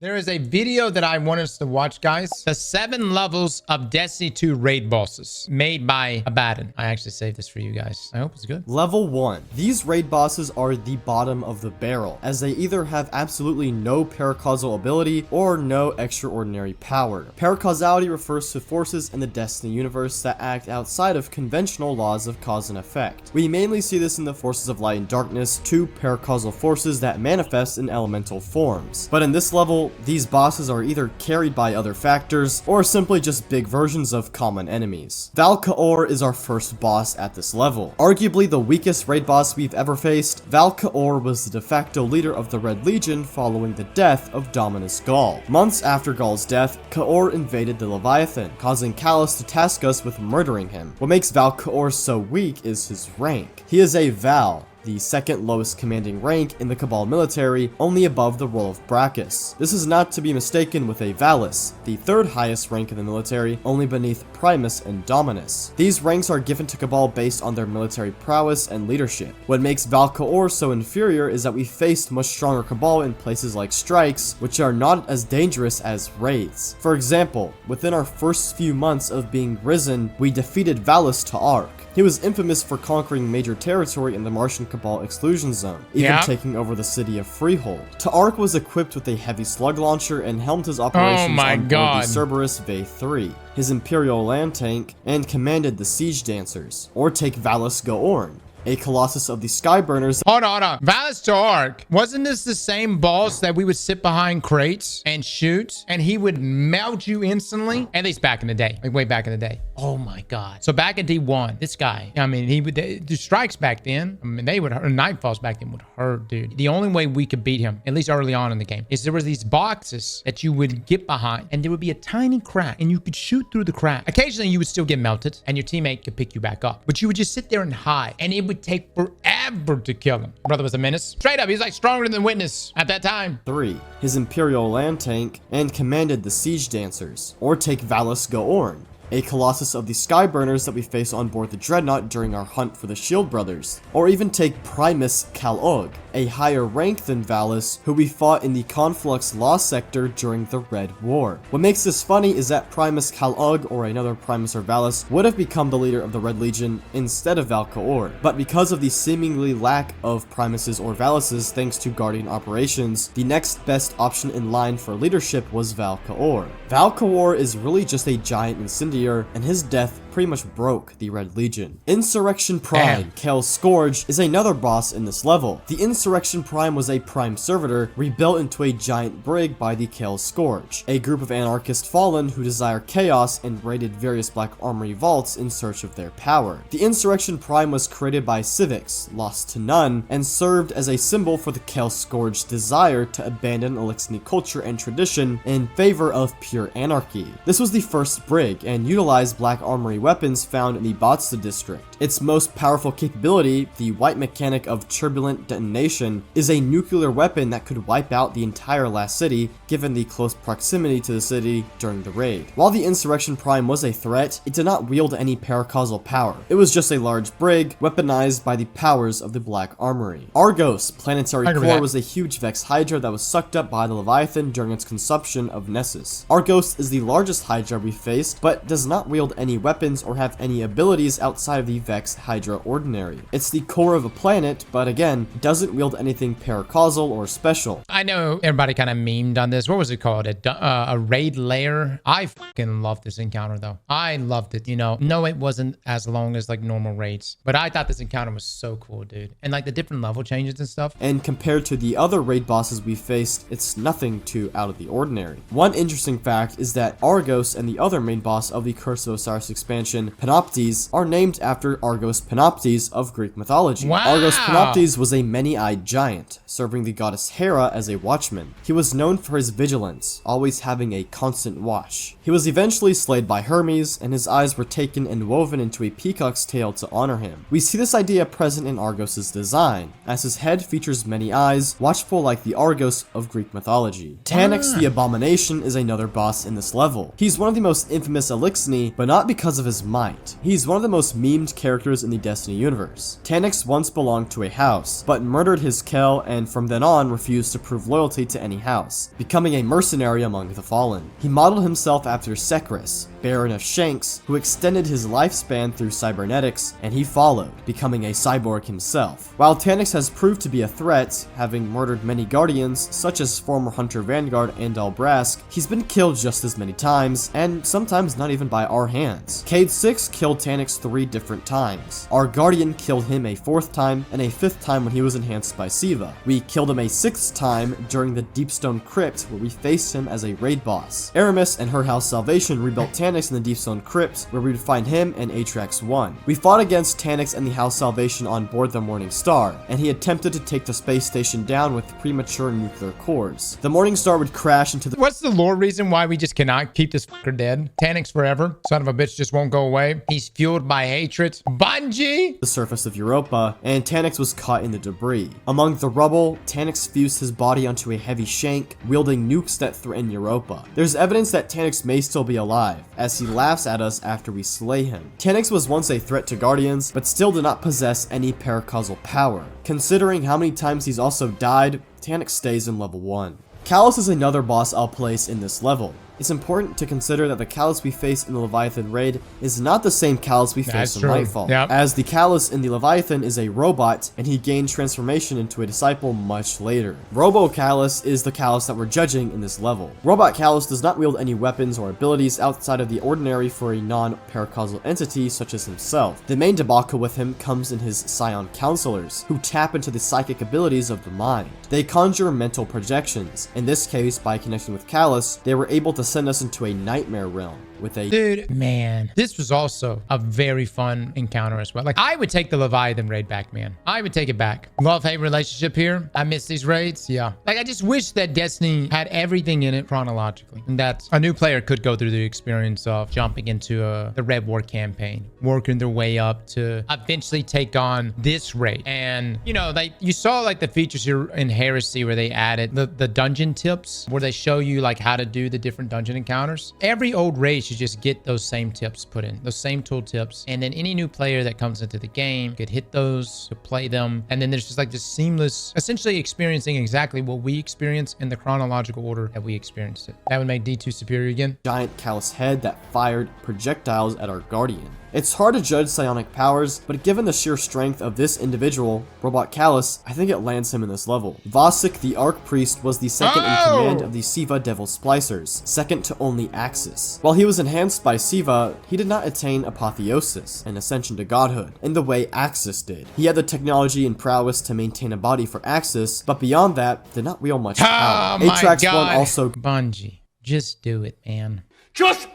There is a video that I want us to watch, guys. The 7 levels of Destiny 2 raid bosses made by Abaddon. I actually saved this for you guys. I hope it's good. Level 1. These raid bosses are the bottom of the barrel, as they either have absolutely no paracausal ability or no extraordinary power. Paracausality refers to forces in the Destiny universe that act outside of conventional laws of cause and effect. We mainly see this in the forces of light and darkness, 2 paracausal forces that manifest in elemental forms. But in this level, these bosses are either carried by other factors, or simply just big versions of common enemies. Valkaor is our first boss at this level. Arguably the weakest raid boss we've ever faced, Valkaor was the de facto leader of the Red Legion following the death of Dominus Gaul. Months after Gaul's death, Kaor invaded the Leviathan, causing Callus to task us with murdering him. What makes Valkaor so weak is his rank. He is a Val, the second lowest commanding rank in the Cabal military, only above the role of Brachus. This is not to be mistaken with a Valus, the third highest rank in the military, only beneath Primus and Dominus. These ranks are given to Cabal based on their military prowess and leadership. What makes Valkaor so inferior is that we faced much stronger Cabal in places like strikes, which are not as dangerous as raids. For example, within our first few months of being risen, we defeated Valus Ta'ark. He was infamous for conquering major territory in the Martian Cabal exclusion zone, even taking over the city of Freehold. Ta'ark was equipped with a heavy slug launcher and helmed his operations on board the Cerberus Vey 3, his Imperial land tank, and commanded the Siege Dancers. Or take Valus Gaorn, a Colossus of the Skyburners. Hold on. Valus Ta'ark. Wasn't this the same boss that we would sit behind crates and shoot, and he would melt you instantly? At least back in the day. Like way back in the day. Oh my God. So back in D1, this guy, I mean, he would, the strikes back then, I mean, they would hurt. Nightfalls back then would hurt, dude. The only way we could beat him, at least early on in the game, is there was these boxes that you would get behind, and there would be a tiny crack, and you could shoot through the crack. Occasionally, you would still get melted, and your teammate could pick you back up. But you would just sit there and hide, and it would take forever to kill him. Brother was a menace. Straight up, he's like stronger than Witness at that time. 3. His Imperial land tank, and commanded the Siege Dancers. Or take Valus Gaorn, a Colossus of the Skyburners that we face on board the Dreadnought during our hunt for the Shield Brothers. Or even take Primus Calog, a higher rank than Valus, who we fought in the Conflux Law Sector during the Red War. What makes this funny is that Primus Calog, or another Primus or Valus, would have become the leader of the Red Legion instead of Valkaor. But because of the seemingly lack of Primuses or Valuses thanks to Guardian operations, the next best option in line for leadership was Valkaor. Valkaor is really just a giant incendiary, and his death pretty much broke the Red Legion. Insurrection Prime, Kale's Scourge, is another boss in this level. The Insurrection Prime was a Prime Servitor rebuilt into a giant brig by the Kale's Scourge, a group of anarchist fallen who desire chaos and raided various Black Armory vaults in search of their power. The Insurrection Prime was created by civics, lost to none, and served as a symbol for the Kale's Scourge's desire to abandon Elixni culture and tradition in favor of pure anarchy. This was the first brig, and utilized Black Armory weapons found in the Batsta district. Its most powerful capability, the white mechanic of turbulent detonation, is a nuclear weapon that could wipe out the entire last city given the close proximity to the city during the raid. While the Insurrection Prime was a threat, it did not wield any paracausal power. It was just a large brig, weaponized by the powers of the Black Armory. Argos, planetary core, was a huge Vex Hydra that was sucked up by the Leviathan during its consumption of Nessus. Argos is the largest Hydra we faced, but does not wield any weapons or have any abilities outside of the Vex Hydra Ordinary. It's the core of a planet, but again, doesn't wield anything paracausal or special. I know everybody kind of memed on this. What was it called? A raid lair? I fucking loved this encounter though. I loved it, you know. No, it wasn't as long as like normal raids, but I thought this encounter was so cool, dude. And like the different level changes and stuff. And compared to the other raid bosses we faced, it's nothing too out of the ordinary. One interesting fact is that Argos and the other main boss of the Curse of Osiris expansion, Panoptes, are named after Argos Panoptes of Greek mythology. Wow. Argos Panoptes was a many-eyed giant, serving the goddess Hera as a watchman. He was known for his vigilance, always having a constant watch. He was eventually slayed by Hermes, and his eyes were taken and woven into a peacock's tail to honor him. We see this idea present in Argos' design, as his head features many eyes, watchful like the Argos of Greek mythology. Tanax the Abomination is another boss in this level. He's one of the most infamous Elixni, but not because of his might. He's one of the most memed characters in the Destiny universe. Taniks once belonged to a house, but murdered his Kel and from then on refused to prove loyalty to any house, becoming a mercenary among the fallen. He modeled himself after Aztecross, Baron of Shanks, who extended his lifespan through cybernetics, and he followed, becoming a cyborg himself. While Taniks has proved to be a threat, having murdered many Guardians, such as former Hunter Vanguard and Albrask, he's been killed just as many times, and sometimes not even by our hands. Cade 6 killed Taniks 3 different times. Our Guardian killed him a 4th time, and a 5th time when he was enhanced by Siva. We killed him a 6th time during the Deepstone Crypt, where we faced him as a raid boss. Aramis and her House Salvation rebuilt Taniks in the Deepstone Crypt, where we would find him and Atrax 1. We fought against Taniks and the House Salvation on board the Morning Star, and he attempted to take the space station down with premature nuclear cores. The Morning Star would crash into the— What's the lore reason why we just cannot keep this fucker dead? Taniks forever. Son of a bitch just won't go away. He's fueled by hatred. Bungie! the surface of Europa, and Taniks was caught in the debris. Among the rubble, Taniks fused his body onto a heavy shank, wielding nukes that threaten Europa. There's evidence that Taniks may still be alive, as he laughs at us after we slay him. Taniks was once a threat to Guardians, but still did not possess any paracausal power. Considering how many times he's also died, Taniks stays in level 1. Callus is another boss I'll place in this level. It's important to consider that the Callus we face in the Leviathan raid is not the same Callus we face in Nightfall, as the Callus in the Leviathan is a robot and he gained transformation into a disciple much later. Robo Callus is the Callus that we're judging in this level. Robot Callus does not wield any weapons or abilities outside of the ordinary for a non-paracausal entity such as himself. The main debacle with him comes in his Scion Counselors, who tap into the psychic abilities of the mind. They conjure mental projections. In this case, by connecting with Callus, they were able to send us into a nightmare realm with a— Dude, man, this was also a very fun encounter as well. Like, I would take the Leviathan raid back, man. I would take it back. Love-hate relationship here. I miss these raids. Yeah. Like, I just wish that Destiny had everything in it chronologically, and that a new player could go through the experience of jumping into the Red War campaign, working their way up to eventually take on this raid. And, you know, like, you saw, like, the features here in Heresy where they added the dungeon tips, where they show you, like, how to do the different dungeon encounters. Every old raid should just get those same tips put in, those same tool tips, and then any new player that comes into the game could hit those to play them, and then there's just like this seamless, essentially experiencing exactly what we experience in the chronological order that we experienced it. That would make D2 superior again. Giant Callus head that fired projectiles at our Guardian. It's hard to judge psionic powers, but given the sheer strength of this individual, Robot Callus, I think it lands him in this level. Vosik the Archpriest was the second in command of the Siva Devil Splicers, second to only Axis. While he was enhanced by Siva, he did not attain apotheosis, an ascension to godhood, in the way Axis did. He had the technology and prowess to maintain a body for Axis, but beyond that, did not wield much power. Atrax 1 also— Bungie, just do it, man. Just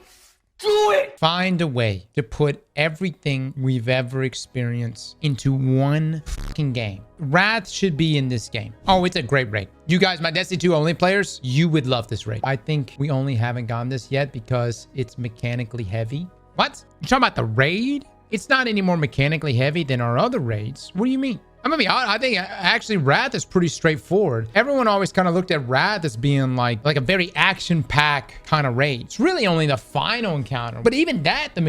do it! Find a way to put everything we've ever experienced into one fucking game. Wrath should be in this game. Oh, it's a great raid. You guys, my Destiny 2 only players, you would love this raid. I think we only haven't gotten this yet because it's mechanically heavy. What? You talking about the raid? It's not any more mechanically heavy than our other raids. What do you mean? I'm gonna be honest, I think actually Wrath is pretty straightforward. Everyone always kind of looked at Wrath as being like a very action-packed kind of raid. It's really only the final encounter. But even that, the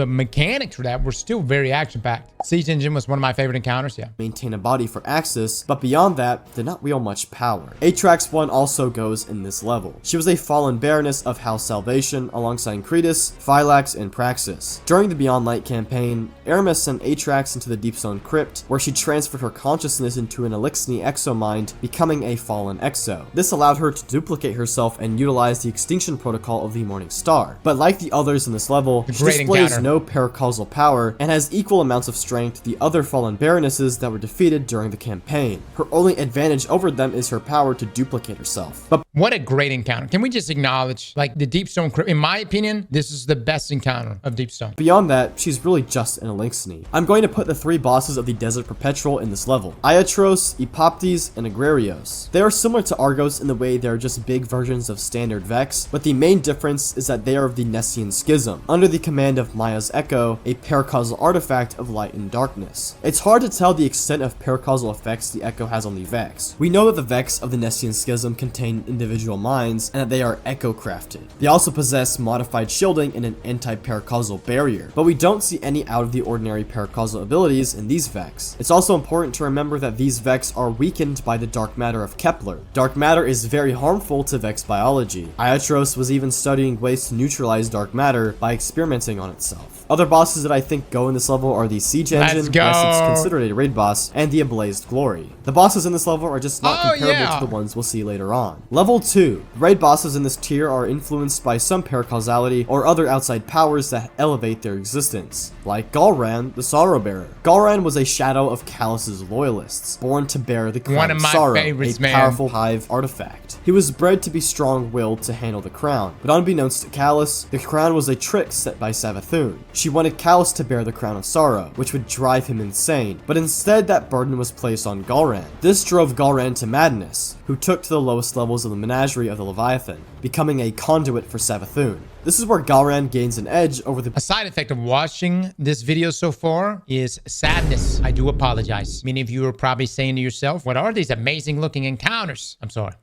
mechanics for that were still very action-packed. Siege Engine was one of my favorite encounters, yeah. Maintain a body for Axis, but beyond that, did not wield much power. Atrax 1 also goes in this level. She was a fallen Baroness of House Salvation alongside Cretus, Phylax, and Praxis. During the Beyond Light campaign, Aramis sent Atrax into the Deepstone Crypt, where she transferred her consciousness into an Elixni exomind, becoming a fallen exo. This allowed her to duplicate herself and utilize the extinction protocol of the Morning Star. But like the others in this level, she displays no paracausal power and has equal amounts of strength to the other fallen baronesses that were defeated during the campaign. Her only advantage over them is her power to duplicate herself. But what a great encounter. Can we just acknowledge, like, the Deepstone Crypt? In my opinion, this is the best encounter of Deepstone. Beyond that, she's really just an Elixni. I'm going to put the 3 bosses of the Desert Perpetual in the this level: Iatros, Epoptes, and Agrarios. They are similar to Argos in the way they are just big versions of standard Vex, but the main difference is that they are of the Nessian Schism, under the command of Maya's Echo, a paracausal artifact of light and darkness. It's hard to tell the extent of paracausal effects the Echo has on the Vex. We know that the Vex of the Nessian Schism contain individual minds, and that they are echo-crafted. They also possess modified shielding and an anti-paracausal barrier, but we don't see any out-of-the-ordinary paracausal abilities in these Vex. It's also important to remember that these Vex are weakened by the dark matter of Kepler. Dark matter is very harmful to Vex biology. Iatros was even studying ways to neutralize dark matter by experimenting on itself. Other bosses that I think go in this level are the Siege Engine, unless it's considered a raid boss, and the Ablazed Glory. The bosses in this level are just not comparable to the ones we'll see later on. Level 2. Raid bosses in this tier are influenced by some paracausality or other outside powers that elevate their existence, like Galran, the Sorrow Bearer. Galran was a shadow of Calus's loyalists, born to bear the crown of sorrow, a powerful hive artifact. He was bred to be strong-willed to handle the crown, but unbeknownst to Calus, the crown was a trick set by Savathun. She wanted Calus to bear the crown of sorrow, which would drive him insane, but instead that burden was placed on Galran. This drove Galran to madness, who took to the lowest levels of the menagerie of the Leviathan, becoming a conduit for Savathun. This is where Galran gains an edge over the— A side effect of watching this video so far is sadness. I do apologize. Many of you are probably saying to yourself, what are these amazing looking encounters? I'm sorry.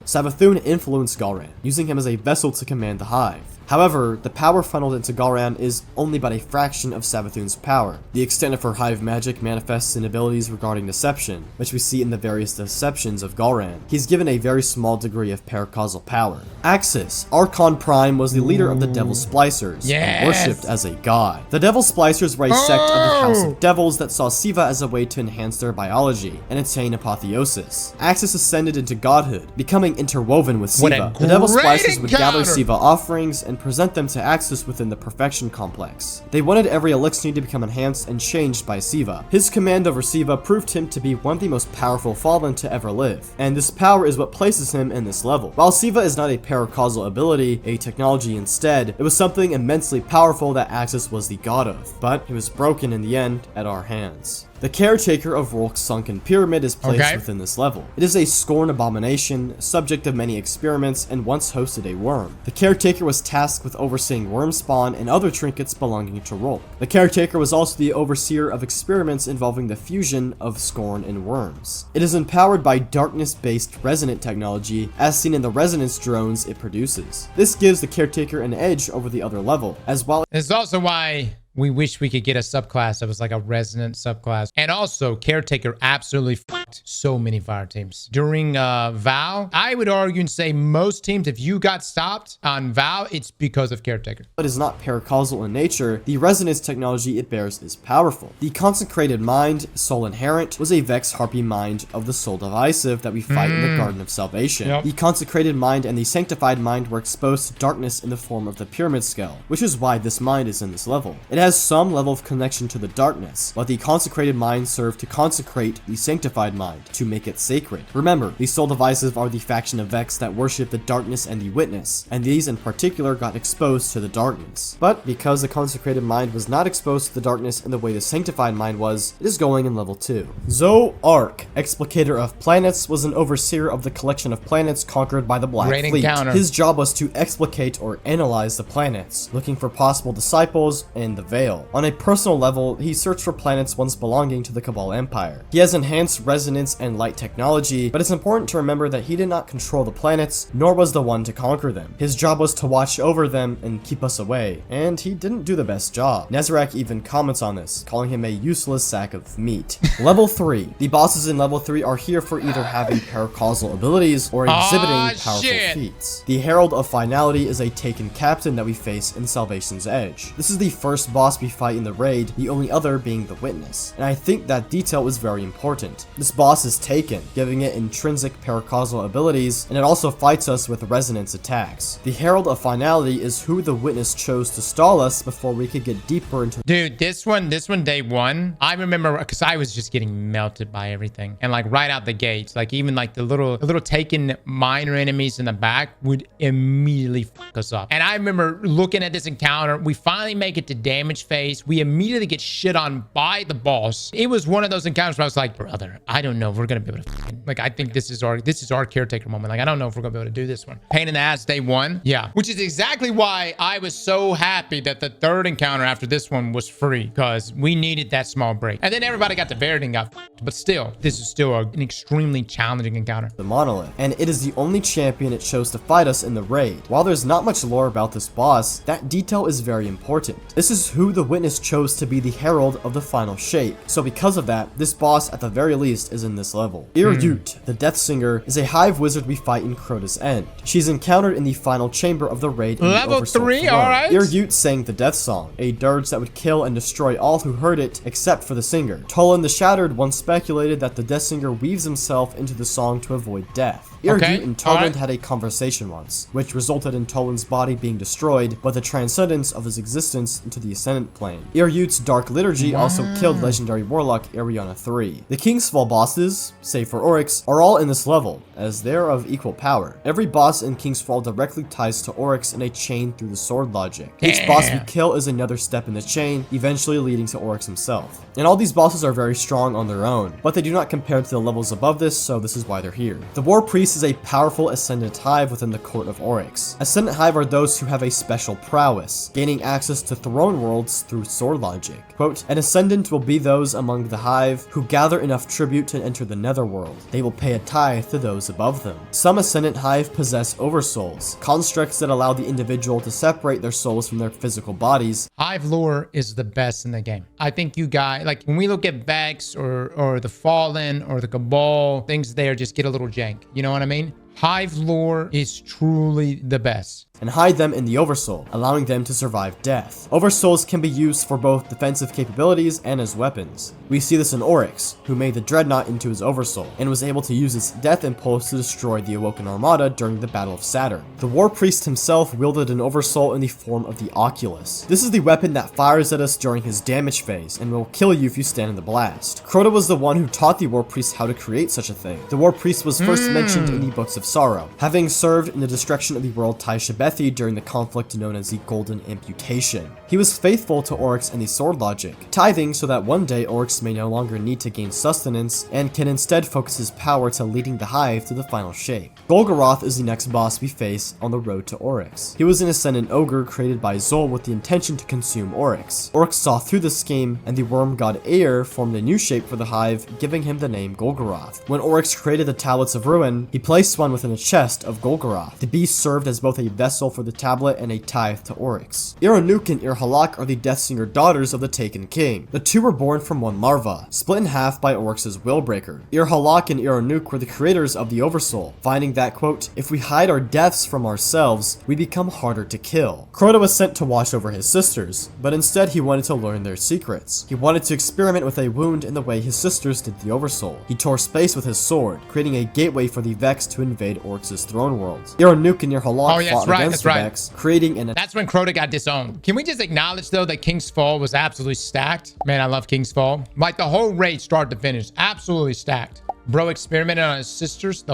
Savathun influenced Galran, using him as a vessel to command the hive. However, the power funneled into Galran is only but a fraction of Savathun's power. The extent of her hive magic manifests in abilities regarding deception, which we see in the various deceptions of Galran. He's given a very small degree of paracausal power. Axis, Archon Prime, was the leader of the Devil Splicers, worshipped as a god. The Devil Splicers were a sect of the House of Devils that saw Siva as a way to enhance their biology and attain apotheosis. Axis ascended into godhood, becoming interwoven with Siva. The Devil Splicers would gather Siva offerings and present them to Axis within the Perfection Complex. They wanted every elixir to become enhanced and changed by Siva. His command over Siva proved him to be one of the most powerful Fallen to ever live, and this power is what places him in this level. While Siva is not a paracausal ability, a technology instead, it was something immensely powerful that Axis was the god of, but he was broken in the end at our hands. The Caretaker of Rolk's Sunken Pyramid is placed within this level. It is a scorn abomination, subject of many experiments, and once hosted a worm. The Caretaker was tasked with overseeing worm spawn and other trinkets belonging to Rolk. The Caretaker was also the overseer of experiments involving the fusion of scorn and worms. It is empowered by darkness-based resonant technology, as seen in the resonance drones it produces. This gives the Caretaker an edge over the other level, as well. It's also why we wish we could get a subclass that was like a resonant subclass. And also, Caretaker absolutely fucked so many fire teams. During Val, I would argue and say most teams, if you got stopped on Val, it's because of Caretaker. It is not paracausal in nature. The resonance technology it bears is powerful. The Consecrated Mind, Soul Inherent, was a Vex Harpy mind of the Soul Divisive that we fight in the Garden of Salvation. The Consecrated Mind and the Sanctified Mind were exposed to darkness in the form of the Pyramid Skull, which is why this mind is in this level. It has some level of connection to the darkness, but the Consecrated Mind served to consecrate the Sanctified Mind, to make it sacred. Remember, the Soul Divisive are the faction of Vex that worship the darkness and the Witness, and these in particular got exposed to the darkness. But because the Consecrated Mind was not exposed to the darkness in the way the Sanctified Mind was, it is going in level 2. Zoark, Explicator of Planets, was an overseer of the collection of planets conquered by the Black Fleet. His job was to explicate or analyze the planets, looking for possible disciples in the Veil. On a personal level, he searched for planets once belonging to the Cabal Empire. He has enhanced resonance and light technology, but it's important to remember that he did not control the planets, nor was the one to conquer them. His job was to watch over them and keep us away, and he didn't do the best job. Nezarek even comments on this, calling him a useless sack of meat. Level 3. The bosses in level 3 are here for either having paracausal abilities or exhibiting powerful feats. The Herald of Finality is a taken captain that we face in Salvation's Edge. This is the first boss we fight in the raid, the only other being the Witness, and I think that detail is very important. This boss is Taken, giving it intrinsic paracausal abilities, and it also fights us with resonance attacks. The Herald of Finality is who the witness chose to stall us before we could get deeper into— Dude, this one day one, I remember because I was just getting melted by everything. And like right out the gates, like even like the little Taken minor enemies in the back would immediately fuck us up. And I remember looking at this encounter, we finally make it to damage phase. We immediately get shit on by the boss. It was one of those encounters where I was like, brother, I don't know if we're gonna be able to like, I think this is our caretaker moment. Like, I don't know if we're gonna be able to do this one. Pain in the ass day one. Yeah. Which is exactly why I was so happy that the third encounter after this one was free, because we needed that small break. And then everybody got to Verity and got fucked. But still, this is still an extremely challenging encounter. The Monolith, and it is the only champion it chose to fight us in the raid. While there's not much lore about this boss, that detail is very important. This is who the witness chose to be the herald of the final shape. So because of that, this boss at the very least is in this level. Iryut, the Death Singer, is a hive wizard we fight in Crota's End. She's encountered in the final chamber of the raid in level the Oversoul 3, throne. alright. Iryut sang the death song, a dirge that would kill and destroy all who heard it except for the singer. Tolan the Shattered once speculated that the Death Singer weaves himself into the song to avoid death. Iryut and Toland had a conversation once, which resulted in Toland's body being destroyed, but the transcendence of his existence into the Ascendant Plane. Iryut's Dark Liturgy also killed legendary warlock Ariana III. The King's Fall bosses, save for Oryx, are all in this level, as they are of equal power. Every boss in King's Fall directly ties to Oryx in a chain through the sword logic. Each boss we kill is another step in the chain, eventually leading to Oryx himself. And all these bosses are very strong on their own, but they do not compare to the levels above this, so this is why they're here. The War Priest is a powerful Ascendant Hive within the Court of Oryx. Ascendant Hive are those who have a special prowess, gaining access to throne worlds through sword logic. Quote, an Ascendant will be those among the Hive who gather enough tribute to enter the Netherworld. They will pay a tithe to those above them. Some Ascendant Hive possess Oversouls, constructs that allow the individual to separate their souls from their physical bodies. Hive lore is the best in the game. I think you guys, like when we look at Vex or the Fallen or the Cabal, things there just get a little jank. You know what I mean? Hive lore is truly the best. And hide them in the Oversoul, allowing them to survive death. Oversouls can be used for both defensive capabilities and as weapons. We see this in Oryx, who made the Dreadnought into his Oversoul, and was able to use its Death Impulse to destroy the Awoken Armada during the Battle of Saturn. The War Priest himself wielded an Oversoul in the form of the Oculus. This is the weapon that fires at us during his damage phase, and will kill you if you stand in the blast. Crota was the one who taught the War Priest how to create such a thing. The War Priest was first mentioned in the Books of Sorrow, having served in the destruction of the world Tai Shebethi during the conflict known as the Golden Amputation. He was faithful to Oryx and the sword logic, tithing so that one day Oryx may no longer need to gain sustenance and can instead focus his power to leading the Hive to the final shape. Golgoroth is the next boss we face on the road to Oryx. He was an Ascendant Ogre created by Zol with the intention to consume Oryx. Oryx saw through the scheme, and the worm god Aer formed a new shape for the Hive, giving him the name Golgoroth. When Oryx created the Tablets of Ruin, he placed one within a chest of Golgoroth. The beast served as both a vessel for the tablet and a tithe to Oryx. Iranuk and Irhalak are the Death Singer daughters of the Taken King. The two were born from one larva, split in half by Oryx's Willbreaker. Irhalak and Iranuk were the creators of the Oversoul, finding that, quote, if we hide our deaths from ourselves, we become harder to kill. Crota was sent to watch over his sisters, but instead he wanted to learn their secrets. He wanted to experiment with a wound in the way his sisters did the Oversoul. He tore space with his sword, creating a gateway for the Vex to invade Oryx's throne world. Iranuk and Irhalak fought against the Vex, creating an— That's when Crota got disowned. Can we just acknowledge, though, that King's Fall was absolutely stacked? Man, I love King's Fall. Like, the whole raid start to finish. Absolutely stacked. Bro experimented on his sisters.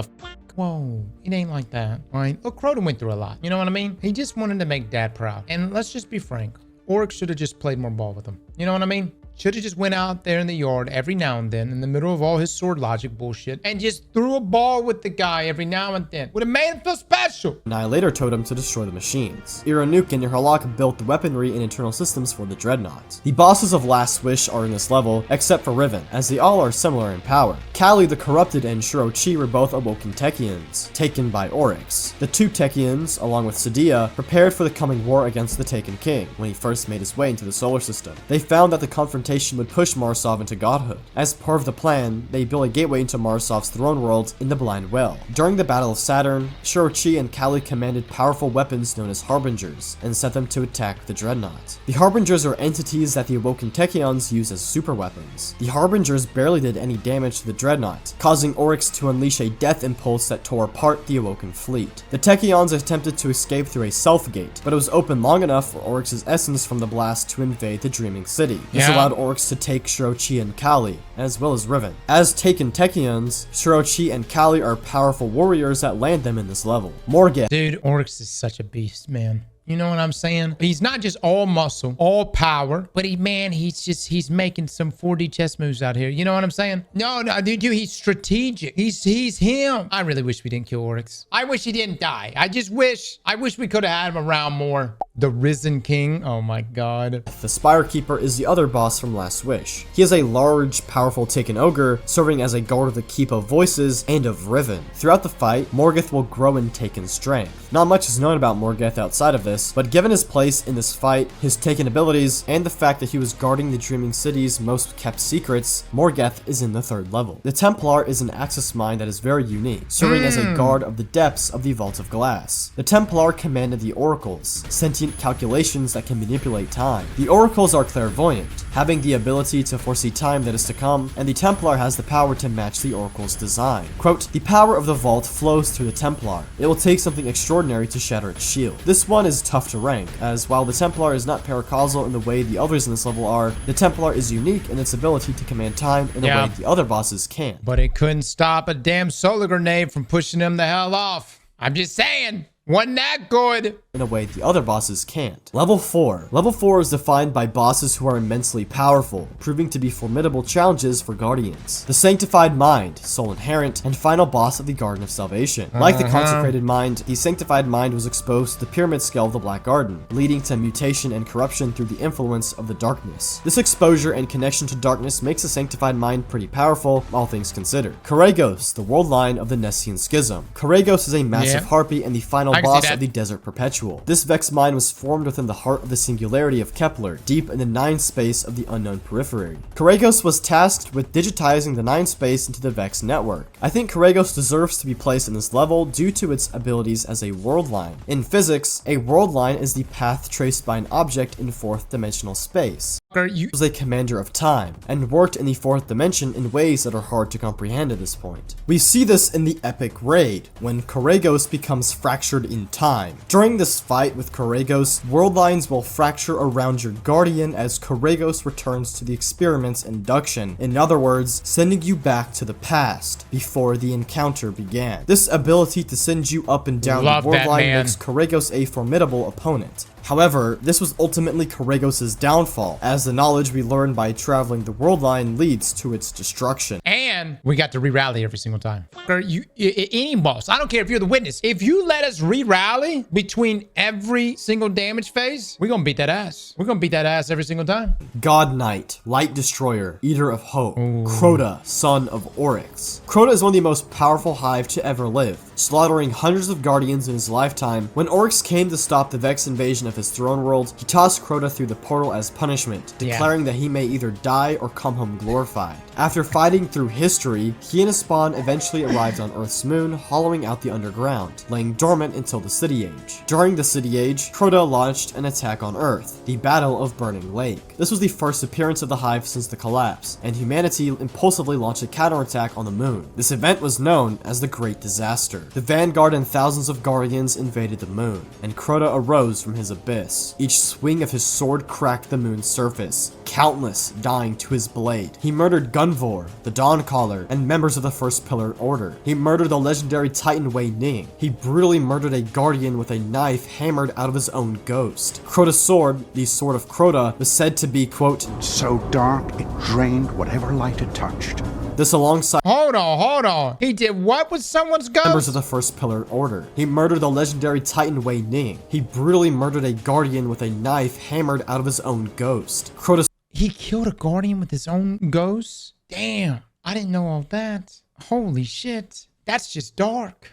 Whoa, it ain't like that, all right? Look, Crota went through a lot. You know what I mean? He just wanted to make Dad proud. And let's just be frank. Oryx should have just played more ball with him. You know what I mean? Should have just went out there in the yard every now and then in the middle of all his sword logic bullshit and just threw a ball with the guy every now and then. Would have made him feel special. Annihilator Totem to destroy the machines. Iranuk and Irhalak built the weaponry and internal systems for the Dreadnought. The bosses of Last Wish are in this level, except for Riven, as they all are similar in power. Kali the Corrupted and Shirochi were both Awoken Techians, taken by Oryx. The two Techians, along with Sadia, prepared for the coming war against the Taken King when he first made his way into the solar system. They found that the confrontation confrontation would push Marsov into godhood. As part of the plan, they built a gateway into Marsov's throne world in the Blind Well. During the Battle of Saturn, Shuro-Chi and Kali commanded powerful weapons known as Harbingers, and set them to attack the Dreadnought. The Harbingers are entities that the awoken Techeuns use as super weapons. The Harbingers barely did any damage to the Dreadnought, causing Oryx to unleash a death impulse that tore apart the awoken fleet. The Techeuns attempted to escape through a Self Gate, but it was open long enough for Oryx's essence from the blast to invade the Dreaming City. This allowed Oryx to take Shuro-Chi and Kali, as well as Riven. As taken Techeuns, Shuro-Chi and Kali are powerful warriors that land them in this level. Morgeth. Dude, Oryx is such a beast, man. You know what I'm saying? He's not just all muscle, all power, but he's making some 4D chess moves out here. You know what I'm saying? No, dude, he's strategic. He's him. I really wish we didn't kill Oryx. I wish he didn't die. I wish we could have had him around more. The Risen King. Oh my God. The Spire Keeper is the other boss from Last Wish. He is a large, powerful Taken Ogre, serving as a guard of the Keep of Voices and of Riven. Throughout the fight, Morgeth will grow in Taken strength. Not much is known about Morgeth outside of this, but given his place in this fight, his Taken abilities, and the fact that he was guarding the Dreaming City's most kept secrets, Morgeth is in the 3rd level. The Templar is an Axis Mind that is very unique, serving as a guard of the depths of the Vault of Glass. The Templar commanded the Oracles, sentient calculations that can manipulate time. The Oracles are clairvoyant, having the ability to foresee time that is to come, and the Templar has the power to match the Oracle's design. Quote, the power of the Vault flows through the Templar. It will take something extraordinary to shatter its shield. This one is tough to rank, as while the Templar is not paracausal in the way the others in this level are, the Templar is unique in its ability to command time in a way the other bosses can't. But it couldn't stop a damn solar grenade from pushing him the hell off. I'm just saying. Wasn't that good? In a way the other bosses can't. Level 4. Level 4 is defined by bosses who are immensely powerful, proving to be formidable challenges for Guardians. The Sanctified Mind, Soul Inherent, and final boss of the Garden of Salvation. Like the Consecrated Mind, the Sanctified Mind was exposed to the Pyramid Scale of the Black Garden, leading to mutation and corruption through the influence of the darkness. This exposure and connection to darkness makes the Sanctified Mind pretty powerful, all things considered. Koragos, the world line of the Nessian Schism. Koragos is a massive harpy and the final boss of the Desert Perpetual. This Vex Mind was formed within the heart of the singularity of Kepler, deep in the 9 space of the unknown periphery. Koragos was tasked with digitizing the 9 space into the Vex network. I think Koragos deserves to be placed in this level due to its abilities as a world line. In physics, a world line is the path traced by an object in 4th dimensional space. He was a commander of time, and worked in the 4th dimension in ways that are hard to comprehend at this point. We see this in the epic raid, when Koragos becomes fractured in time. During this fight with Koragos, world lines will fracture around your guardian as Koragos returns to the experiment's induction. In other words, sending you back to the past, before the encounter began. This ability to send you up and down the world line makes Koragos a formidable opponent. However, this was ultimately Koragos' downfall, as the knowledge we learned by traveling the world line leads to its destruction. And we got to re-rally every single time. Any boss, I don't care if you're the witness, if you let us re-rally between every single damage phase, we're gonna beat that ass. We're gonna beat that ass every single time. God Knight, Light Destroyer, Eater of Hope, Crota, son of Oryx. Crota is one of the most powerful hive to ever live, slaughtering hundreds of guardians in his lifetime. When Oryx came to stop the Vex invasion of his throne world, he tossed Crota through the portal as punishment, declaring that he may either die or come home glorified. After fighting through history, he and his spawn eventually arrived on Earth's moon, hollowing out the underground, laying dormant until the City Age. During the City Age, Crota launched an attack on Earth, the Battle of Burning Lake. This was the first appearance of the hive since the collapse, and humanity impulsively launched a counterattack on the moon. This event was known as the Great Disaster. The Vanguard and thousands of Guardians invaded the moon, and Crota arose from his abyss. Each swing of his sword cracked the moon's surface, countless dying to his blade. He murdered Gunvor, the Dawncaller, and members of the First Pillar Order. He murdered the legendary Titan Wei Ning. He brutally murdered a Guardian with a knife hammered out of his own ghost. Crota's sword, the Sword of Crota, was said to be, quote, so dark it drained whatever light it touched. This alongside Hold on. He did what with someone's ghost? Members of the First Pillar Order. He murdered the legendary Titan Wei Ning. He brutally murdered a Guardian with a knife hammered out of his own ghost. He killed a Guardian with his own ghost? Damn, I didn't know all that. Holy shit. That's just dark.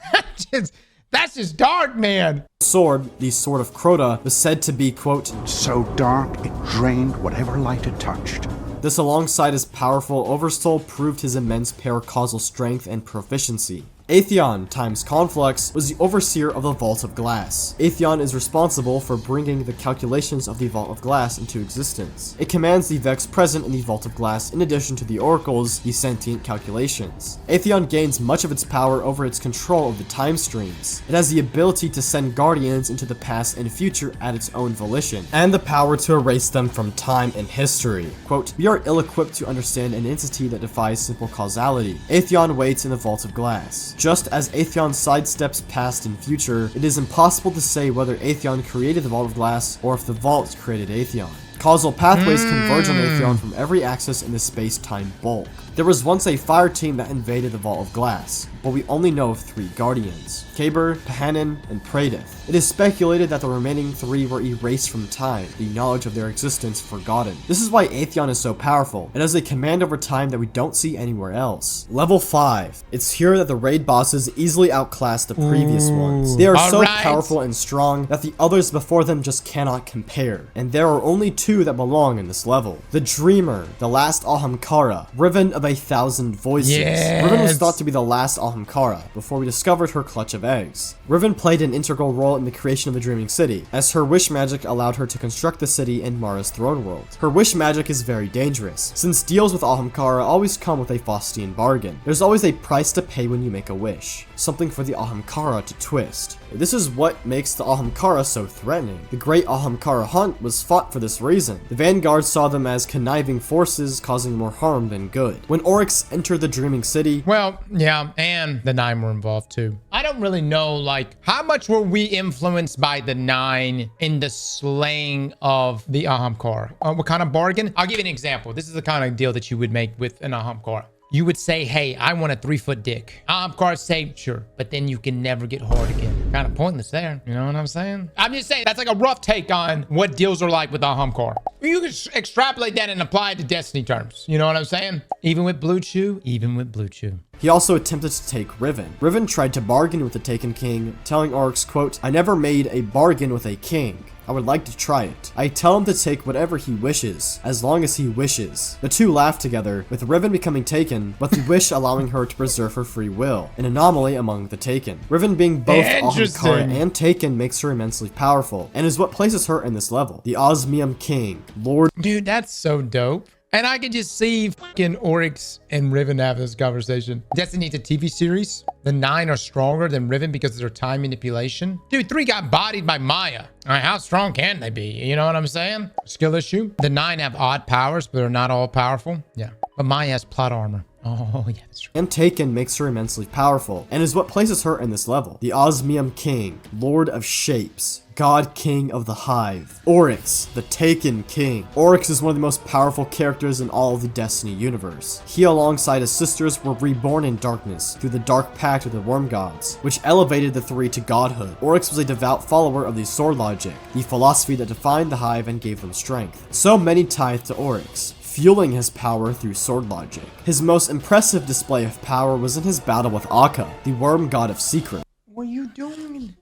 That's just dark, man. Sword, the Sword of Crota, was said to be, quote, so dark it drained whatever light it touched. This, alongside his powerful Oversoul, proved his immense paracausal strength and proficiency. Atheon times Conflux was the overseer of the Vault of Glass. Atheon is responsible for bringing the calculations of the Vault of Glass into existence. It commands the Vex present in the Vault of Glass in addition to the Oracle's, the sentient calculations. Atheon gains much of its power over its control of the time streams. It has the ability to send guardians into the past and future at its own volition, and the power to erase them from time and history. Quote, we are ill-equipped to understand an entity that defies simple causality. Atheon waits in the Vault of Glass. Just as Atheon sidesteps past and future, it is impossible to say whether Atheon created the Vault of Glass or if the Vault created Atheon. Causal pathways converge on Atheon from every axis in the space-time bulk. There was once a fire team that invaded the Vault of Glass, but we only know of 3 Guardians, Kaber, Pahanin, and Pradith. It is speculated that the remaining 3 were erased from time, the knowledge of their existence forgotten. This is why Atheon is so powerful. It has a command over time that we don't see anywhere else. Level 5. It's here that the raid bosses easily outclass the previous ones. They are so powerful and strong that the others before them just cannot compare, and there are only 2 that belong in this level. The Dreamer, the last Ahamkara, Riven of 1,000 voices. Yes. Riven was thought to be the last Ahamkara before we discovered her clutch of eggs. Riven played an integral role in the creation of the Dreaming City, as her wish magic allowed her to construct the city in Mara's throne world. Her wish magic is very dangerous, since deals with Ahamkara always come with a Faustian bargain. There's always a price to pay when you make a wish, something for the Ahamkara to twist. This is what makes the Ahamkara so threatening. The Great Ahamkara Hunt was fought for this reason. The Vanguard saw them as conniving forces causing more harm than good. When Oryx entered the Dreaming City, well, yeah, and the 9 were involved too. I don't really know, like, how much were we influenced by the 9 in the slaying of the Ahamkara? What kind of bargain? I'll give you an example. This is the kind of deal that you would make with an Ahamkara. You would say, hey, I want a 3-foot dick. Ahamkara say, sure, but then you can never get hard again. Kind of pointless there. You know what I'm saying? I'm just saying, that's like a rough take on what deals are like with Ahamkara. You can extrapolate that and apply it to Destiny terms. You know what I'm saying? Even with Blue Chew, even with Blue Chew. he also attempted to take Riven. Riven tried to bargain with the Taken King, telling Oryx, quote, I never made a bargain with a king. I would like to try it. I tell him to take whatever he wishes, as long as he wishes. The two laugh together, with Riven becoming taken, but the wish allowing her to preserve her free will, an anomaly among the Taken. Riven being both Ahamkara and Taken makes her immensely powerful, and is what places her in this level. The Osmium King, Lord. Dude, that's so dope. And I can just see fucking Oryx and Riven have this conversation. Destiny needs a TV series. The 9 are stronger than Riven because of their time manipulation. Dude, 3 got bodied by Maya. All right, how strong can they be? You know what I'm saying? Skill issue. The 9 have odd powers, but they're not all powerful. Yeah. But Maya has plot armor. Oh, yeah, that's true. And Taken makes her immensely powerful, and is what places her in this level. The Osmium King, Lord of Shapes, God King of the Hive. Oryx, the Taken King. Oryx is one of the most powerful characters in all of the Destiny universe. He, alongside his sisters, were reborn in darkness through the Dark Pact with the Worm Gods, which elevated the 3 to godhood. Oryx was a devout follower of the Sword Logic, the philosophy that defined the Hive and gave them strength. So many tithe to Oryx, fueling his power through sword logic. His most impressive display of power was in his battle with Akka, the worm god of secret. What are you doing?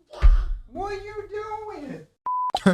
What are you doing?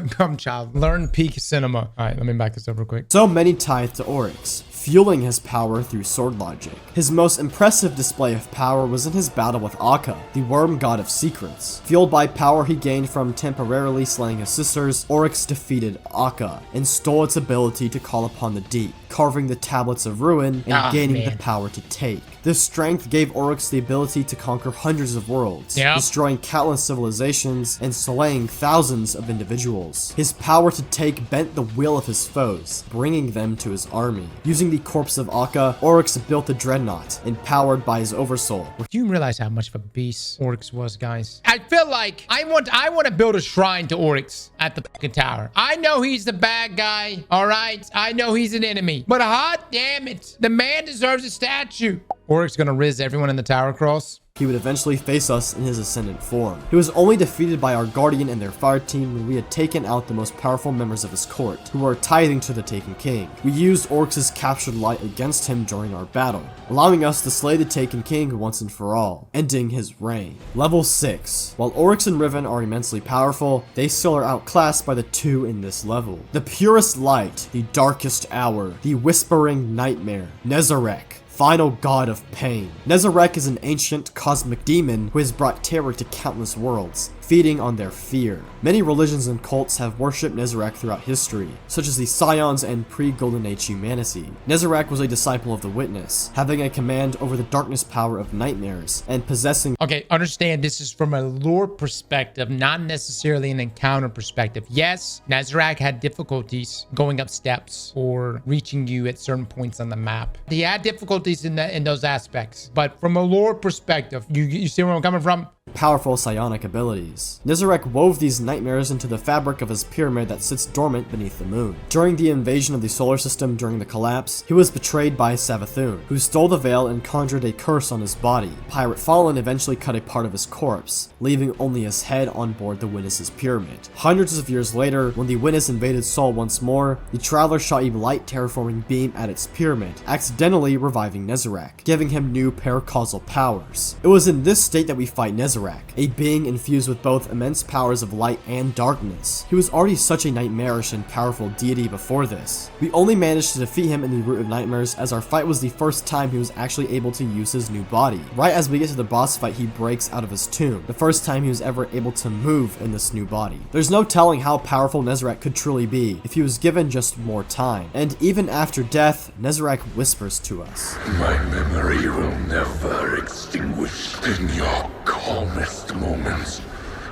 Come, child. Learn peak cinema. All right, let me back this up real quick. So many tithe to Oryx, fueling his power through sword logic. His most impressive display of power was in his battle with Akka, the worm god of secrets. Fueled by power he gained from temporarily slaying his sisters, Oryx defeated Akka and stole its ability to call upon the deep, carving the tablets of ruin and gaining the power to take. This strength gave Oryx the ability to conquer hundreds of worlds, destroying countless civilizations and slaying thousands of individuals. His power to take bent the will of his foes, bringing them to his army. Using the corpse of Akka, Oryx built the Dreadnought, empowered by his Oversoul. Do you realize how much of a beast Oryx was, guys? I feel like I want to build a shrine to Oryx at the fucking tower. I know he's the bad guy, all right? I know he's an enemy, but hot damn it, the man deserves a statue. Oryx gonna riz everyone in the Tower Cross. He would eventually face us in his ascendant form. He was only defeated by our Guardian and their fire team when we had taken out the most powerful members of his court, who were tithing to the Taken King. We used Oryx's captured light against him during our battle, allowing us to slay the Taken King once and for all, ending his reign. Level 6. While Oryx and Riven are immensely powerful, they still are outclassed by the two in this level. The purest light, the darkest hour, the whispering nightmare, Nezarec, final god of pain. Nezarec is an ancient cosmic demon who has brought terror to countless worlds, feeding on their fear. Many religions and cults have worshipped Nezarec throughout history, such as the Scions and pre-Golden Age humanity. Nezarec was a disciple of the Witness, having a command over the darkness power of nightmares, and possessing— Okay, understand this is from a lore perspective, not necessarily an encounter perspective. Yes, Nezarec had difficulties going up steps or reaching you at certain points on the map. He had difficulties in those aspects, but from a lore perspective, you see where I'm coming from? powerful psionic abilities. Nezarec wove these nightmares into the fabric of his pyramid that sits dormant beneath the moon. During the invasion of the solar system during the collapse, he was betrayed by Savathun, who stole the veil and conjured a curse on his body. Pirate Fallen eventually cut a part of his corpse, leaving only his head on board the Witness's pyramid. Hundreds of years later, when the Witness invaded Sol once more, the Traveler shot a light terraforming beam at its pyramid, accidentally reviving Nezarec, giving him new paracausal powers. It was in this state that we fight Nezarec, a being infused with both immense powers of light and darkness. He was already such a nightmarish and powerful deity before this. We only managed to defeat him in the Root of Nightmares, as our fight was the first time he was actually able to use his new body. Right as we get to the boss fight, he breaks out of his tomb, the first time he was ever able to move in this new body. There's no telling how powerful Nezarec could truly be if he was given just more time. And even after death, Nezarec whispers to us, My memory will never extinguish in your calmest moments,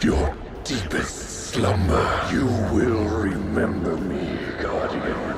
your deepest slumber. You will remember me, Guardian.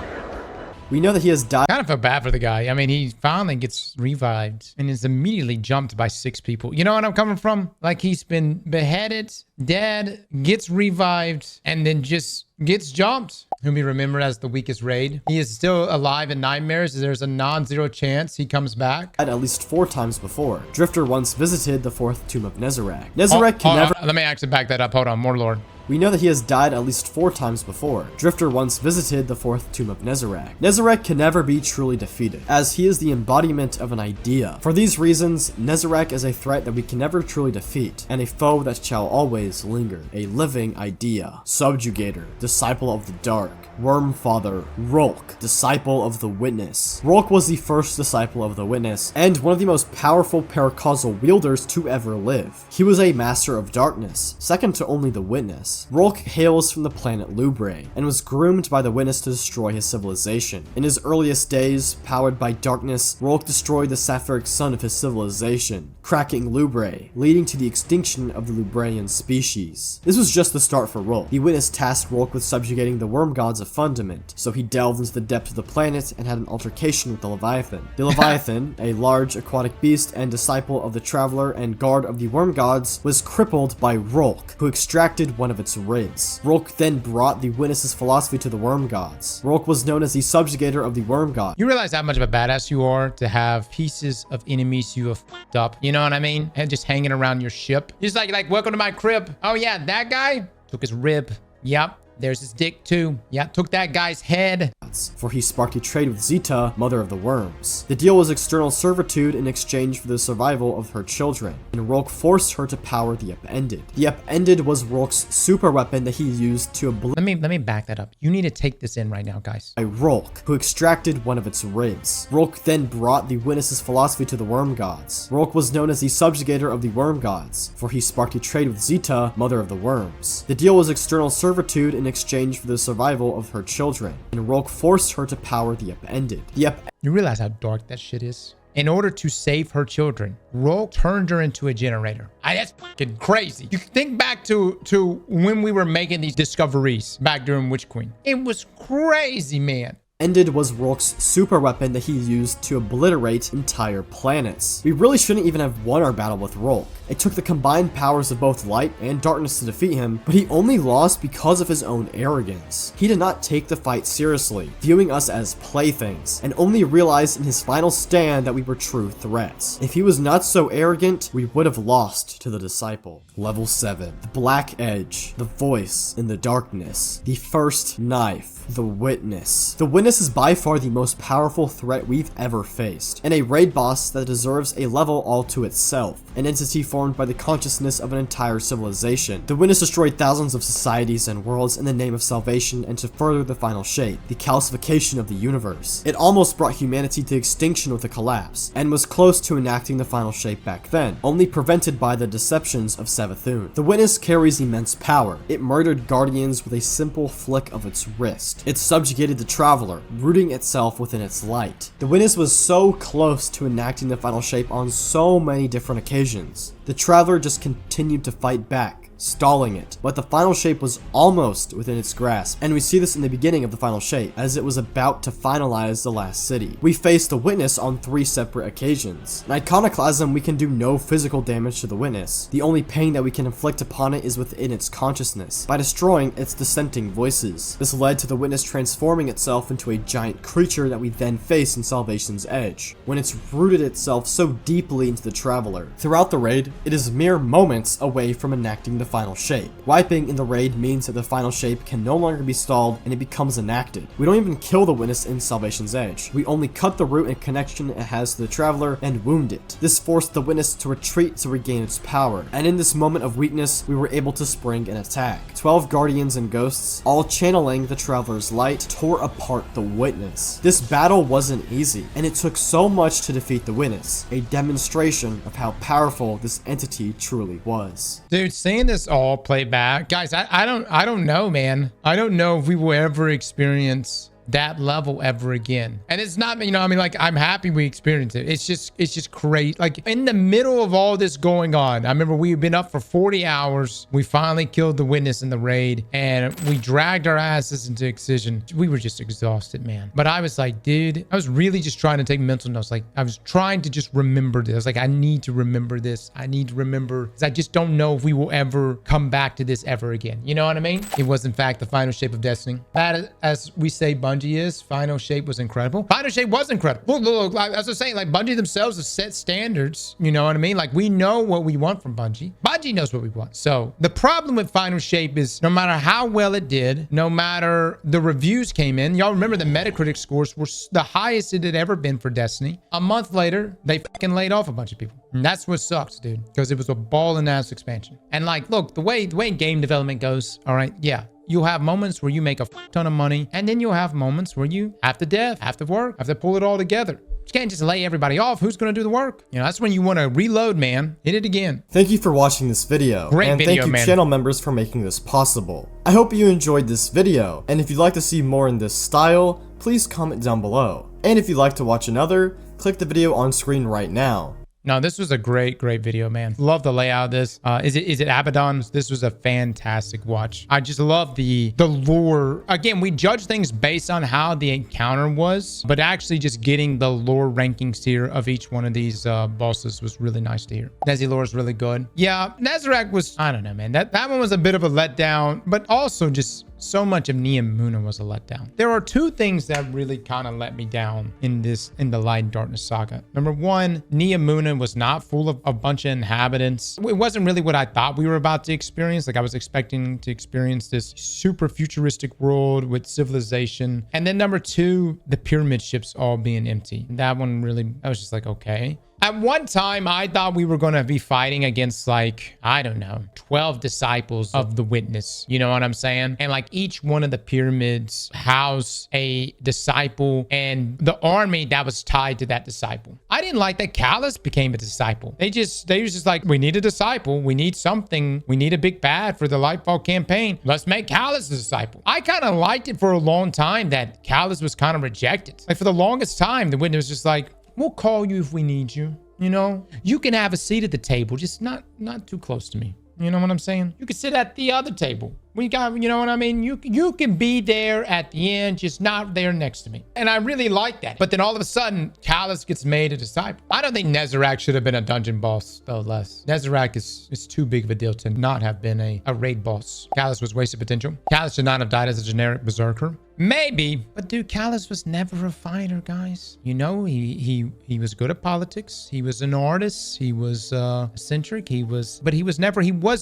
we know that he has died Kind of feel bad for the guy. I mean, he finally gets revived and is immediately jumped by 6 people. You know what I'm coming from? Like, he's been beheaded, dead, gets revived, and then just gets jumped. He'll be remembered as the weakest raid. He is still alive in Nightmares. There's a non-zero chance he comes back. at least 4 times before. Drifter once visited the 4th tomb of Nezarec. Nezarec can never— Let me actually back that up. Hold on, more lore. We know that he has died at least 4 times before. Drifter once visited the 4th tomb of Nezarec. Nezarec can never be truly defeated, as he is the embodiment of an idea. For these reasons, Nezarec is a threat that we can never truly defeat, and a foe that shall always linger. A living idea. Subjugator, disciple of the dark. Wormfather, Rolk, disciple of the Witness. Rolk was the first disciple of the Witness, and one of the most powerful paracausal wielders to ever live. He was a master of darkness, second to only the Witness. Rolk hails from the planet Lubre, and was groomed by the Witness to destroy his civilization. In his earliest days, powered by darkness, Rolk destroyed the sapphiric sun of his civilization, cracking Lubre, leading to the extinction of the Lubrian species. This was just the start for Rolk. The Witness tasked Rolk with subjugating the worm gods of Fundament, so he delved into the depths of the planet and had an altercation with the Leviathan. The Leviathan, a large aquatic beast and disciple of the Traveler and guard of the worm gods, was crippled by Rolk, who extracted one of its ribs. Rolk then brought the Witness's philosophy to the worm gods. Rolk was known as the subjugator of the worm god. You realize how much of a badass you are to have pieces of enemies you have fucked up. You know what I mean? And just hanging around your ship. He's like, welcome to my crib. Oh yeah, that guy took his rib. Yep. There's his dick too. Yeah, took that guy's head. For he sparked a trade with Zeta, mother of the worms. The deal was external servitude in exchange for the survival of her children, and Rolk forced her to power the Upended. The Upended was Rolk's super weapon that he used to Let me back that up. You need to take this in right now, guys. by Rolk, who extracted one of its ribs. Rolk then brought the Witness's philosophy to the worm gods. Rolk was known as the subjugator of the worm gods, for he sparked a trade with Zeta, mother of the worms. The deal was external servitude in exchange for the survival of her children, and Rolk forced her to power the Upended. You realize how dark that shit is? In order to save her children, Rolk turned her into a generator. That's fucking crazy. You can think back to when we were making these discoveries back during Witch Queen. It was crazy, man. Ended was Rourke's super weapon that he used to obliterate entire planets. We really shouldn't even have won our battle with Rourke. It took the combined powers of both light and darkness to defeat him, but he only lost because of his own arrogance. He did not take the fight seriously, viewing us as playthings, and only realized in his final stand that we were true threats. If he was not so arrogant, we would have lost to the Disciple. Level 7. The Black Edge. The Voice in the Darkness. The First Knife. The Witness. The Witness is by far the most powerful threat we've ever faced, and a raid boss that deserves a level all to itself, an entity formed by the consciousness of an entire civilization. The Witness destroyed thousands of societies and worlds in the name of salvation and to further the final shape, the calcification of the universe. It almost brought humanity to extinction with a collapse, and was close to enacting the final shape back then, only prevented by the deceptions of Savathun. The Witness carries immense power. It murdered Guardians with a simple flick of its wrist. It subjugated the Traveler, rooting itself within its light. The Witness was so close to enacting the final shape on so many different occasions. The Traveler just continued to fight back, stalling it, but the final shape was almost within its grasp, and we see this in the beginning of the final shape, as it was about to finalize the last city. We faced the Witness on 3 separate occasions. In Iconoclasm, we can do no physical damage to the Witness. The only pain that we can inflict upon it is within its consciousness, by destroying its dissenting voices. This led to the Witness transforming itself into a giant creature that we then face in Salvation's Edge, when it's rooted itself so deeply into the Traveler. Throughout the raid, it is mere moments away from enacting the final shape. Wiping in the raid means that the final shape can no longer be stalled and it becomes enacted. We don't even kill the Witness in Salvation's Edge. We only cut the root and connection it has to the Traveler and wound it. This forced the Witness to retreat to regain its power, and in this moment of weakness, we were able to spring an attack. 12 Guardians and Ghosts, all channeling the Traveler's light, tore apart the Witness. This battle wasn't easy, and it took so much to defeat the Witness, a demonstration of how powerful this entity truly was. Dude, seeing this all play back, guys, I don't know, man. I don't know if we will ever experience that level ever again. And it's not, you know, I mean, like, I'm happy we experienced it. It's just crazy. Like, in the middle of all this going on, I remember we've been up for 40 hours. We finally killed the Witness in the raid, and we dragged our asses into Excision. We were just exhausted, man. But I was like, dude, I was really just trying to take mental notes. Like, I was trying to just remember this. I was like, I need to remember this. I need to remember, because I just don't know if we will ever come back to this ever again. You know what I mean? It was, in fact, the final shape of Destiny. That, as we say, Bungie is. Final shape was incredible. Final shape was incredible. Look, like, as I was saying, like, Bungie themselves have set standards. You know what I mean? Like, we know what we want from Bungie. Bungie knows what we want. So the problem with final shape is no matter how well it did, no matter the reviews came in, y'all remember the Metacritic scores were the highest it had ever been for Destiny. A month later, they fucking laid off a bunch of people. And that's what sucks, dude, because it was a ball and ass expansion. And like, look, the way game development goes, all right, yeah, you'll have moments where you make a ton of money, and then you'll have moments where you have to work, have to pull it all together. You can't just lay everybody off. Who's going to do the work? You know, that's when you want to reload, man. Hit it again. Thank you for watching this video. Great and video, thank you, man. channel members, for making this possible. I hope you enjoyed this video, and if you'd like to see more in this style, please comment down below. And if you'd like to watch another, click the video on screen right now. No, this was a great video, man. Love the layout of this. Is it Abaddon? This was a fantastic watch. I just love the lore. Again, we judge things based on how the encounter was, but actually just getting the lore rankings here of each one of these bosses was really nice to hear. Desi lore is really good. Yeah, Nazareth was, I don't know, man. That one was a bit of a letdown, but also just so much of Neomuna was a letdown. There are 2 things that really kind of let me down in the Light and Darkness saga. Number 1, Neomuna was not full of a bunch of inhabitants. It wasn't really what I thought we were about to experience. Like, I was expecting to experience this super futuristic world with civilization. And then number 2, the pyramid ships all being empty. That one really, I was just like, okay. At one time, I thought we were going to be fighting against, like, I don't know, 12 disciples of the Witness. You know what I'm saying? And like, each one of the pyramids housed a disciple and the army that was tied to that disciple. I didn't like that Callus became a disciple. They was just like, we need a disciple. We need something. We need a big bad for the Lightfall campaign. Let's make Callus a disciple. I kind of liked it for a long time that Callus was kind of rejected. Like, for the longest time, the Witness was just like, we'll call you if we need you. You know, you can have a seat at the table, just not too close to me. You know what I'm saying? You could sit at the other table. We got, you know what I mean? You can be there at the end, just not there next to me. And I really like that. But then all of a sudden, Callus gets made a disciple. I don't think Nezarec should have been a dungeon boss, though less. Nezarec is too big of a deal to not have been a raid boss. Callus was wasted potential. Callus should not have died as a generic berserker. Maybe, but dude, Callus was never a fighter, guys. You know, he was good at politics. He was an artist. He was eccentric. He was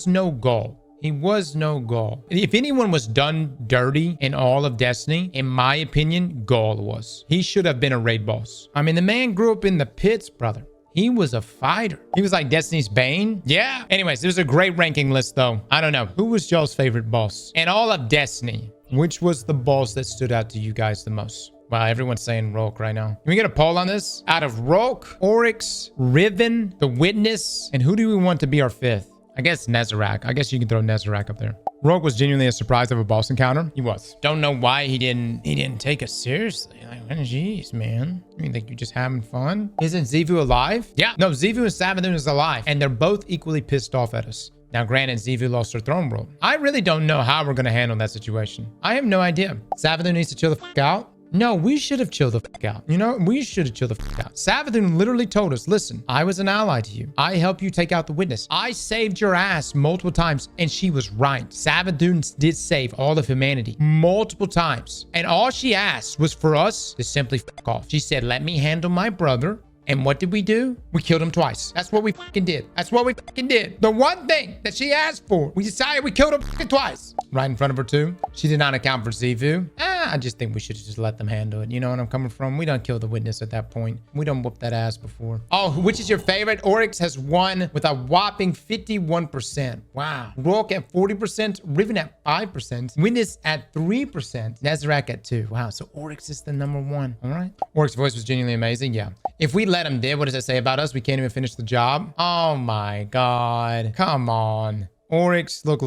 no Gaul. He was no Gaul. If anyone was done dirty in all of Destiny, in my opinion, Gaul was. He should have been a raid boss. I mean, the man grew up in the pits, brother. He was a fighter. He was like Destiny's Bane. Yeah. Anyways, there's a great ranking list, though. I don't know. Who was y'all's favorite boss? In all of Destiny, which was the boss that stood out to you guys the most? Wow, everyone's saying Rourke right now. Can we get a poll on this? Out of Rourke, Oryx, Riven, The Witness, and who do we want to be our fifth? I guess Nezarec. I guess you can throw Nezarec up there. Rogue was genuinely a surprise of a boss encounter. He was. Don't know why he didn't take us seriously. Like, jeez, man. I mean, like, you just having fun? Isn't Xivu alive? Yeah. No, Xivu and Savathun is alive. And they're both equally pissed off at us. Now, granted, Xivu lost her throne world. I really don't know how we're going to handle that situation. I have no idea. Savathun needs to chill the fuck out. No, we should have chilled the fuck out. You know, we should have chilled the fuck out. Savathun literally told us, listen, I was an ally to you. I helped you take out the witness. I saved your ass multiple times, and she was right. Savathun did save all of humanity multiple times. And all she asked was for us to simply fuck off. She said, let me handle my brother. And what did we do? We killed him twice. That's what we fucking did. That's what we fucking did. The one thing that she asked for, we decided we killed him fucking twice. Right in front of her too. She did not account for Xivu. I just think we should have just let them handle it. You know what I'm coming from? We don't kill the witness at that point. We don't whoop that ass before. Oh, which is your favorite? Oryx has won with a whopping 51%. Wow. Rourke at 40%. Riven at 5%. Witness at 3%. Nezarec at 2%. Wow. So Oryx is the number one. All right. Oryx's voice was genuinely amazing. Yeah. If we let him did, what does that say about us? We can't even finish the job. Oh my God. Come on. Oryx, look.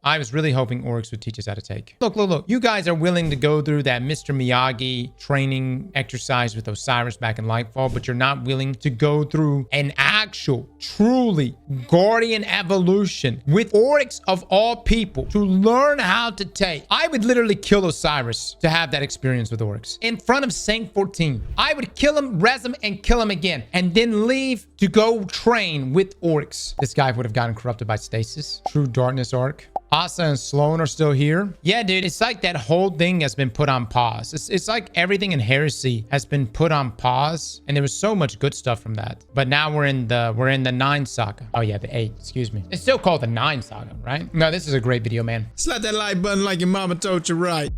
I was really hoping Oryx would teach us how to take. Look. You guys are willing to go through that Mr. Miyagi training exercise with Osiris back in Lightfall, but you're not willing to go through an actual, truly Guardian evolution with Oryx of all people to learn how to take. I would literally kill Osiris to have that experience with Oryx. In front of Saint 14. I would kill him, res him, and kill him again, and then leave to go train with Oryx. This guy would have gotten corrupted by stasis. True Darkness arc. Asa and Sloan are still here. Yeah, dude, it's like that whole thing has been put on pause. It's like everything in Heresy has been put on pause, and there was so much good stuff from that. But now we're in the 9 saga. Oh yeah, the 8, excuse me. It's still called the 9 saga, right? No, this is a great video, man. Slap that like button like your mama told you right.